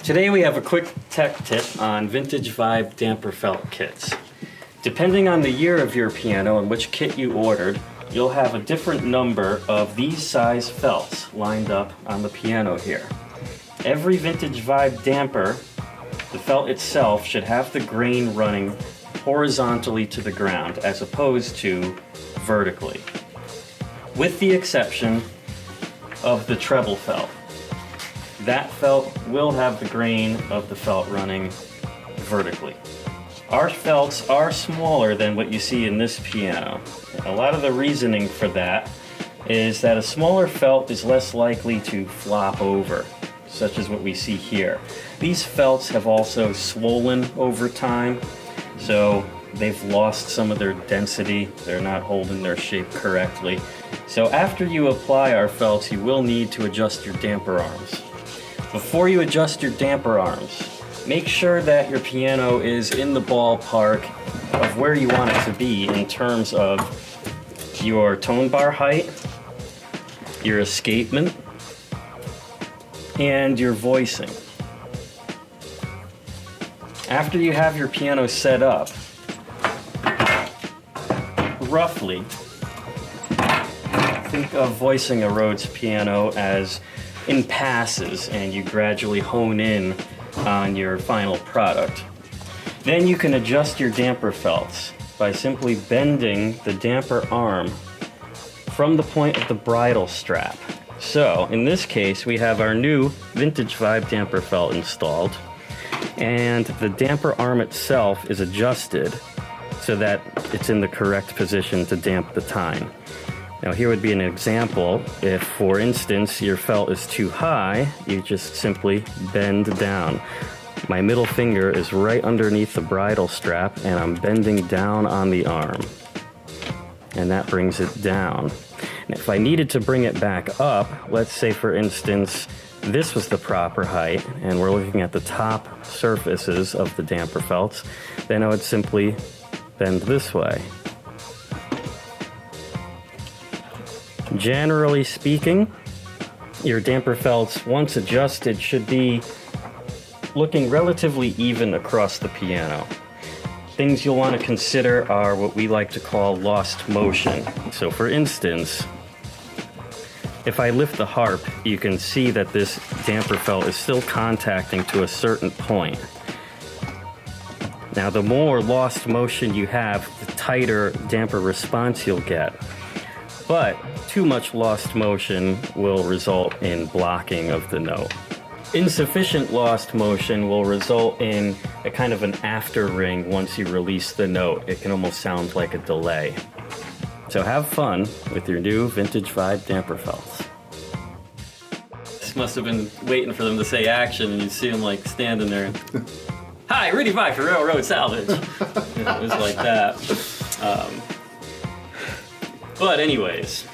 Today we have a quick tech tip on vintage vibe damper felt kits. Depending on the year of your piano and which kit you ordered, you'll have a different number of these size felts lined up on the piano here. Every vintage vibe damper, the felt itself should have the grain running horizontally to the ground as opposed to vertically, with the exception of the treble felt. That felt will have the grain of the felt running vertically. Our felts are smaller than what you see in this piano. A lot of the reasoning for that is that a smaller felt is less likely to flop over, such as what we see here. These felts have also swollen over time, so they've lost some of their density. They're not holding their shape correctly. So after you apply our felts, you will need to adjust your damper arms. Before you adjust your damper arms, make sure that your piano is in the ballpark of where you want it to be in terms of your tone bar height, your escapement, and your voicing. After you have your piano set up, roughly, think of voicing a Rhodes piano as in passes, and you gradually hone in on your final product. Then you can adjust your damper felts by simply bending the damper arm from the point of the bridle strap. So in this case, we have our new vintage vibe damper felt installed, and the damper arm itself is adjusted so that it's in the correct position to damp the tine. Now here would be an example. If, for instance, your felt is too high, you just simply bend down. My middle finger is right underneath the bridle strap, and I'm bending down on the arm. And that brings it down. And if I needed to bring it back up, let's say, for instance, this was the proper height, and we're looking at the top surfaces of the damper felts, then I would simply bend this way. Generally speaking, your damper felts, once adjusted, should be looking relatively even across the piano. Things you'll want to consider are what we like to call lost motion. So for instance, if I lift the harp, you can see that this damper felt is still contacting to a certain point. Now, the more lost motion you have, the tighter damper response you'll get. But too much lost motion will result in blocking of the note. Insufficient lost motion will result in a kind of an after ring once you release the note. It can almost sound like a delay. So have fun with your new vintage vibe damper felts. This must have been waiting for them to say action, and you see them like standing there. Hi, Rudy Vibe for Railroad Salvage. It was like that. But anyways,